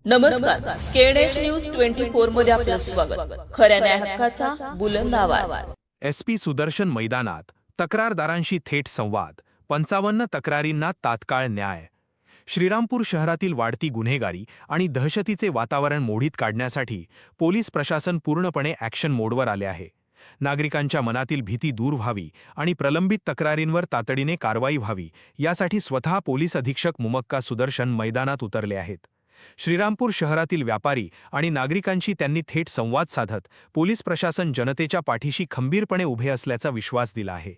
नमस्कार. KNH news 24 मध्ये आपलं स्वागत. खऱ्या न्याय हक्काचा बुलंद आवाज. एसपी सुदर्शन मैदानात तक्रारदारांशी थेट संवाद. 55 तक्रारींना तात्काळ न्याय. श्रीरामपूर शहरातील वाढती गुन्हेगारी आणि दहशतीचे वातावरण मोडीत काढण्यासाठी पोलीस प्रशासन पूर्णपणे ॲक्शन मोडवर आले आहे. नागरिकांच्या मनातील भीती दूर व्हावी आणि प्रलंबित तक्रारींवर तातडीने कारवाई व्हावी यासाठी स्वतः पोलीस अधीक्षक मुमक्का सुदर्शन मैदानात उतरले आहेत. श्रीरामपूर शहरातील व्यापारी आणि नागरिकांशी त्यांनी थेट संवाद साधत पोलीस प्रशासन जनतेच्या पाठीशी खंबीरपणे उभे असल्याचा विश्वास दिला आहे.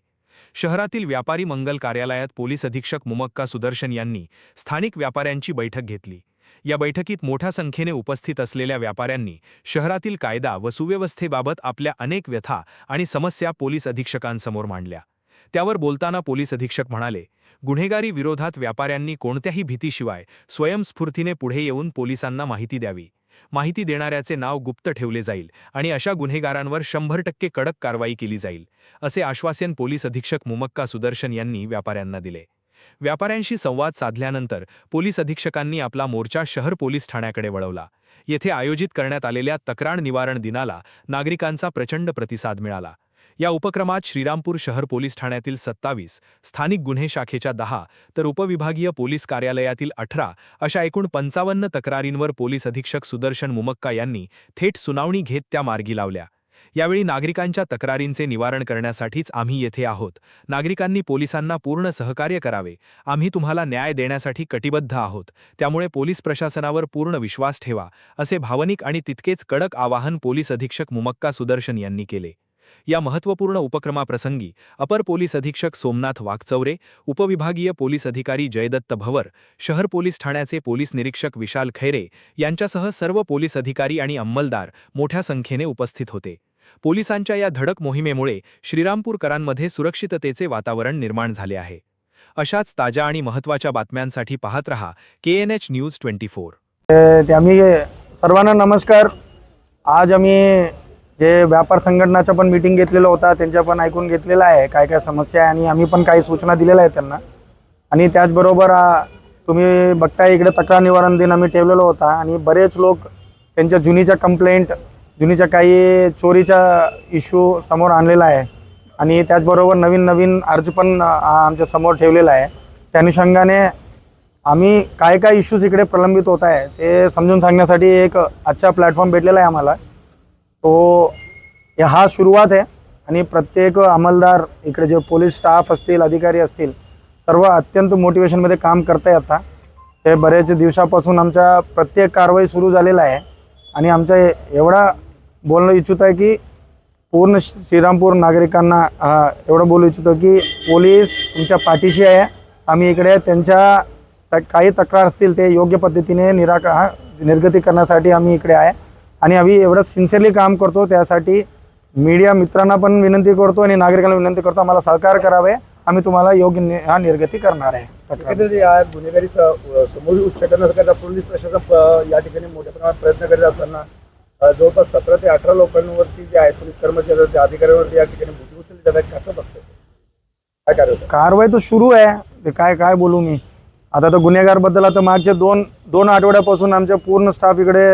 शहरातील व्यापारी मंगल कार्यालयात पोलीस अधीक्षक मुमक्का सुदर्शन यांनी स्थानिक व्यापाऱ्यांची बैठक घेतली. या बैठकीत मोठ्या संख्येने उपस्थित असलेल्या व्यापाऱ्यांनी शहरातील कायदा व सुव्यवस्थेबाबत आपल्या अनेक व्यथा आणि समस्या पोलीस अधीक्षकांसमोर मांडल्या. त्यावर बोलताना पोलीस अधीक्षक म्हणाले, गुन्हेगारी विरोधात व्यापाऱ्यांनी कोणत्याही भीतीशिवाय स्वयंस्फूर्तीने पुढे येऊन पोलिसांना माहिती द्यावी. माहिती देणाऱ्याचे नाव गुप्त ठेवले जाईल आणि अशा गुन्हेगारांवर 100% कडक कारवाई केली जाईल, असे आश्वासन पोलीस अधीक्षक मुमक्का सुदर्शन यांनी व्यापाऱ्यांना दिले. व्यापाऱ्यांशी संवाद साधल्यानंतर पोलीस अधीक्षकांनी आपला मोर्चा शहर पोलीस ठाण्याकडे वळवला. येथे आयोजित करण्यात आलेल्या तक्रार निवारण दिनाला नागरिकांचा प्रचंड प्रतिसाद मिळाला. या उपक्रमात श्रीरामपूर शहर पोलीस ठाण्यातील 27, स्थानिक गुन्हे शाखेच्या 10 तर उपविभागीय पोलीस कार्यालयातील 18 अशा एकूण 55 तक्रारींवर पोलीस अधीक्षक सुदर्शन मुमक्का यांनी थेट सुनावणी घेत त्या मार्गी लावल्या. यावेळी नागरिकांच्या तक्रारींचे निवारण करण्यासाठीच आम्ही येथे आहोत. नागरिकांनी पोलिसांना पूर्ण सहकार्य करावे. आम्ही तुम्हाला न्याय देण्यासाठी कटिबद्ध आहोत. त्यामुळे पोलीस प्रशासनावर पूर्ण विश्वास ठेवा, असे भावनिक आणि तितकेच कडक आवाहन पोलीस अधीक्षक मुमक्का सुदर्शन यांनी केले. या महत्त्वपूर्ण उपक्रमाप्रसंगी अपर पोलीस अधीक्षक सोमनाथ वाघचौरे, उपविभागीय पोलीस अधिकारी जयदत्त भवर, शहर पोलीस ठाण्याचे पोलीस निरीक्षक विशाल खैरे यांच्यासह सर्व पोलीस अधिकारी आणि अंमलदार मोठ्या संख्येने उपस्थित होते. पोलिसांच्या या धडक मोहिमेमुळे श्रीरामपूरकरांमध्ये सुरक्षिततेचे वातावरण निर्माण झाले आहे. अशाच ताज्या आणि महत्त्वाच्या बातम्यांसाठी पाहत रहा केएनएच न्यूज 24. आम्ही सर्वांना नमस्कार. आज आम्ही जे व्यापार संघटनाचा पण मीटिंग घेतलेला होता, त्यांच्या पण ऐकून घेतलेला आहे काय काय समस्या आहे आणि आम्ही पण काही सूचना दिलेल्या आहेत त्यांना. आणि त्याचबरोबर तुम्ही बघताय इकडे तक्रार निवारण दिन आम्ही ठेवलेला होता आणि बरेच लोक त्यांच्या जुनीच्या कंप्लेंट, जुनीच्या काही चोरीचा इश्यू समोर आणलेला आहे आणि त्याचबरोबर नवीन अर्ज पण आमच्या समोर ठेवलेला आहे. त्या अनुषंगाने आम्ही काय काय इश्यूज इकडे प्रलंबित होत आहे ते समजून सांगण्यासाठी एक आजचा प्लॅटफॉर्म भेटलेला आहे आम्हाला. तो हा सुरुवात आहे आणि प्रत्येक अंमलदार इकडे जे पोलीस स्टाफ असतील, अधिकारी असतील, सर्व अत्यंत मोटिवेशनमध्ये काम करत आहे. आता ते बरेच दिवसापासून आमच्या प्रत्येक कारवाई सुरू झालेला आहे आणि आमच्या एवढा बोलणं इच्छित आहे की पूर्ण श्रीरामपूर नागरिकांना एवढं बोलू इच्छितो की पोलीस तुमच्या पाठीशी आहे. आम्ही इकडे त्यांच्या काही तक्रार असतील ते योग्य पद्धतीने निर्गती करण्यासाठी आम्ही इकडे आहे आणि आम्ही एवढं सिन्सिअरली काम करतो. त्यासाठी मीडिया मित्रांना पण विनंती करतो आणि नागरिकांना विनंती करतो, आम्हाला सहकार्य करावे. आम्ही तुम्हाला योग्य निर्गती करणार आहे. गुन्हेगारी समोर उच्चाटनाचा पोलीस प्रशासन या ठिकाणी मोठ्या प्रमाणात प्रयत्न करीत असताना जवळपास 17 ते 18 लोकांवरती जे आहे पोलीस कर्मचारी अधिकाऱ्यांवरती या ठिकाणी भूती उचलली जात आहे. कसं बघतो काय कारवाई तर सुरू आहे. ते काय बोलू मी आता तर गुन्हेगारबद्दल. आता मागच्या दोन आठवड्यापासून आमच्या पूर्ण स्टाफ इकडे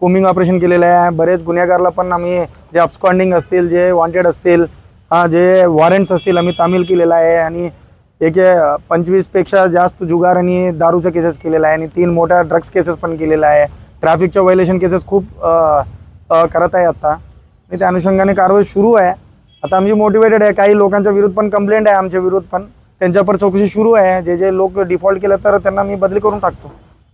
कोमिंग ऑपरेशन केलेलं आहे. बरेच गुन्हेगारला पण आम्ही जे अब्स्कॉन्डिंग असतील, जे वॉन्टेड असतील, जे वॉरंट्स असतील आम्ही तामील केलेला आहे आणि 25पेक्षा जास्त जुगार आणि दारूच्या केसेस केलेला आहे आणि 3 मोठ्या ड्रग्स केसेस पण केलेला आहे. ट्रॅफिकच्या व्हायलेशन केसेस खूप करत आहे आता आणि त्या अनुषंगाने कारवाई सुरू आहे. आता आमची मोटिवेटेड आहे. काही लोकांच्या विरुद्ध पण कंप्लेंट आहे आमच्या विरुद्ध पण, त्यांच्यावर चौकशी सुरू आहे. जे लोक डिफॉल्ट केलं तर त्यांना मी बदली करून टाकतो.